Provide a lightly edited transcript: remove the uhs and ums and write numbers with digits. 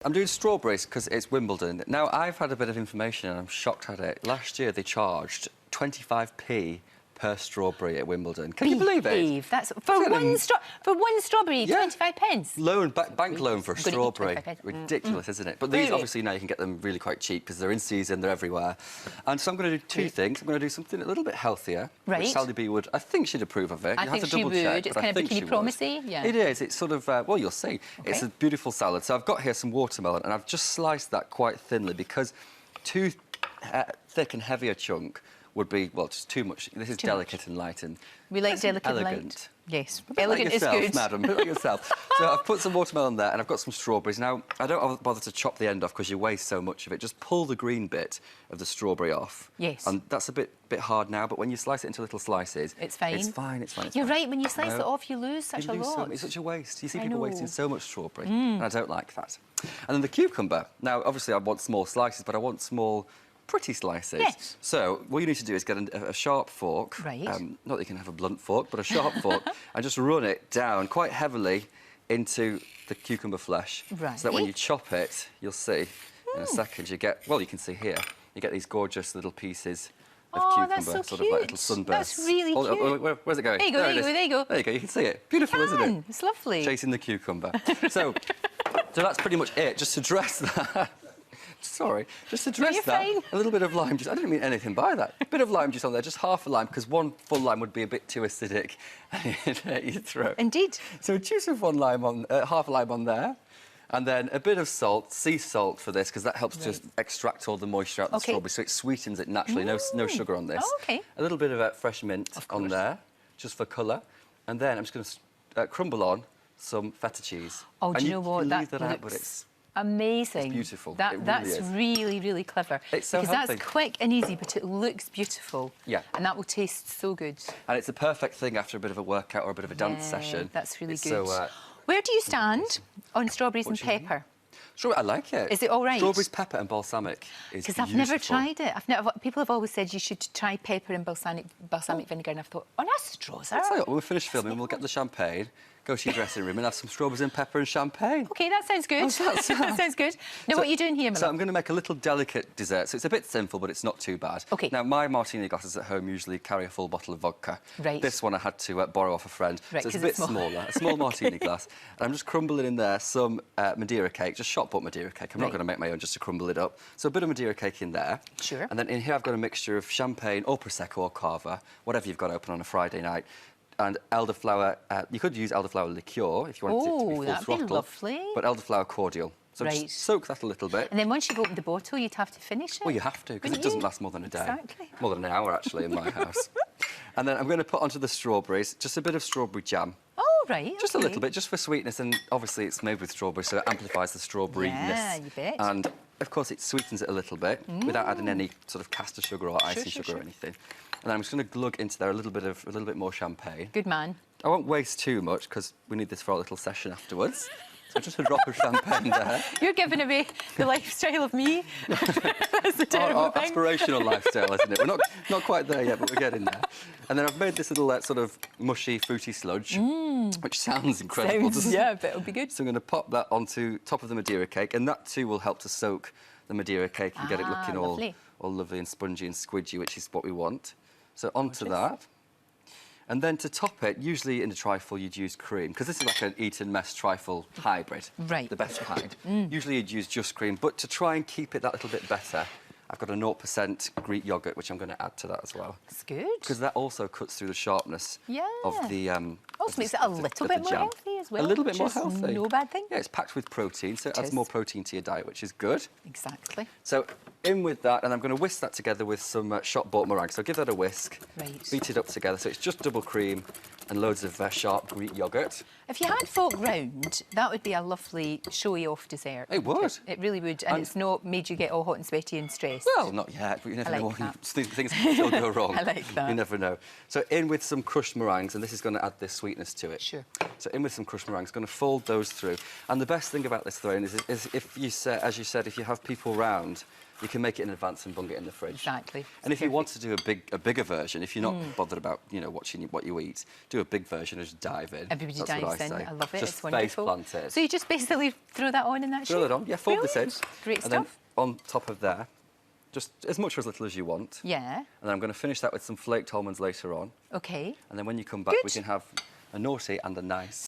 I'm doing strawberries because it's Wimbledon. Now, I've had a bit of information and I'm shocked at it. Last year, they charged 25p per strawberry at Wimbledon. Can you believe it? That's for one strawberry, 25 pence. Bank loan for a strawberry. Ridiculous, isn't it? But these, obviously, now you can get them really quite cheap because they're in season, they're everywhere. And so I'm going to do two things. I'm going to do something a little bit healthier, which Sally B would, I think she'd approve of it. I think she would. It's kind of bikini promisey. Yeah. It is. It's sort of, well, you'll see. Okay. It's a beautiful salad. So I've got here some watermelon and I've just sliced that quite thinly because too thick and heavy a chunk would be, well, just too much. This is delicate and light and... We like delicate and light. Yes. Elegant is good. Madam, like yourself. So I've put some watermelon there and I've got some strawberries. Now, I don't bother to chop the end off because you waste so much of it. Just pull the green bit of the strawberry off. Yes. And that's a bit hard now, but when you slice it into little slices... It's fine. It's fine, it's fine. You're right, when you slice it off, you lose such a lot. It's such a waste. You see people wasting so much strawberry, and I don't like that. And then the cucumber. Now, obviously, I want small slices, but I want small... pretty slices. Yes. So what you need to do is get a sharp fork. Right. Not that you can have a blunt fork, but a sharp fork, and just run it down quite heavily into the cucumber flesh. Right. So that when you chop it, you'll see in a second you get, well, you can see here, you get these gorgeous little pieces of cucumber, that's so sort of like little sunbursts. That's really cute. Where's it going? There you go, there you go. There you go, you can see it. Beautiful, isn't it? It's lovely. Chasing the cucumber. So that's pretty much it, just to dress that. Sorry, just to dress that, a little bit of lime juice. I didn't mean anything by that. A bit of lime juice on there, just half a lime, because one full lime would be a bit too acidic and it'd hurt your throat. Indeed. So a juice of one lime on, half a lime on there, and then a bit of salt, sea salt for this, because that helps to extract all the moisture out of the strawberry, so it sweetens it naturally. No sugar on this. Oh, okay. A little bit of fresh mint on there, just for colour, and then I'm just going to crumble on some feta cheese. Oh, do you know what? That looks amazing. It's beautiful. That's really, really clever. It's so because healthy. That's quick and easy, but it looks beautiful. Yeah. And that will taste so good. And it's a perfect thing after a bit of a workout or a bit of a dance session. That's really So, good. Where do you stand on strawberries and pepper? I like it. Is it all right? Strawberries, pepper and balsamic is beautiful. Because I've never tried it. People have always said you should try pepper and balsamic vinegar, and I've thought, oh, that's straws. When we finish filming, we'll get the champagne, go to your dressing room and have some strawberries and pepper and champagne. OK, that sounds good. That sounds good. Now, what are you doing here, Miller? So I'm going to make a little delicate dessert. So it's a bit simple, but it's not too bad. OK. Now, my martini glasses at home usually carry a full bottle of vodka. Right. This one I had to borrow off a friend. Right, so it's a bit smaller, a small martini glass. And I'm just crumbling in there some Madeira cake, just shot-bought Madeira cake. I'm not going to make my own just to crumble it up. So a bit of Madeira cake in there. Sure. And then in here I've got a mixture of champagne or Prosecco or Cava, whatever you've got open on a Friday night. And elderflower, you could use elderflower liqueur if you wanted it to be full that'd throttle. Be lovely. But elderflower cordial. So just soak that a little bit. And then once you've opened the bottle, you'd have to finish it. Well, you have to, because it doesn't last more than a day. Exactly. More than an hour, actually, in my house. And then I'm going to put onto the strawberries just a bit of strawberry jam. Oh, right. Just a little bit, just for sweetness. And obviously it's made with strawberry, so it amplifies the strawberryness. Yeah, you bet. And, of course, it sweetens it a little bit without adding any sort of caster sugar or icing sugar or anything. And then I'm just going to glug into there a little bit more champagne. Good man. I won't waste too much because we need this for our little session afterwards. So just a drop of champagne there. You're giving away the lifestyle of me. That's the terrible our thing. aspirational lifestyle, isn't it? We're not quite there yet, but we're getting there. And then I've made this little sort of mushy, fruity sludge, which sounds incredible, doesn't it? Yeah, but it'll be good. So I'm going to pop that onto top of the Madeira cake, and that too will help to soak the Madeira cake and get it looking all lovely and spongy and squidgy, which is what we want. So onto that. And then to top it, usually in a trifle you'd use cream, because this is like an Eton Mess trifle hybrid, the best kind. Usually you'd use just cream, but to try and keep it that little bit better, I've got a 0% Greek yoghurt, which I'm going to add to that as well. That's good. Because that also cuts through the sharpness of the... also makes it a little bit more healthy as well. A little bit more healthy. No bad thing. Yeah, it's packed with protein, so it adds more protein to your diet, which is good. Exactly. So in with that, and I'm going to whisk that together with some shop-bought meringue. So give that a whisk, beat it up together, so it's just double cream and loads of sharp Greek yoghurt. If you had folk round, that would be a lovely showy-off dessert. It would. It really would, and it's not made you get all hot and sweaty and stressed. Well, not yet, but you never know. Things can still go wrong. I like that. You never know. So in with some crushed meringues, and this is going to add this sweetness to it. Sure. So in with some crushed meringues, going to fold those through. And the best thing about this, Lorraine, is if you say, as you said, if you have people round, you can make it in advance and bung it in the fridge. Exactly. And if you want to do a bigger version, if you're not bothered about watching what you eat, do a big version and just dive in. Everybody That's dives what I in. say. I love it. Just It's wonderful. face plant it. So you just basically throw that on in that shape? Throw it on, yeah, fold this in. Brilliant. Great and then stuff. on top of there, just as much or as little as you want. Yeah. And then I'm going to finish that with some flaked almonds later on. Okay. And then when you come back, we Good. can have a naughty and a nice.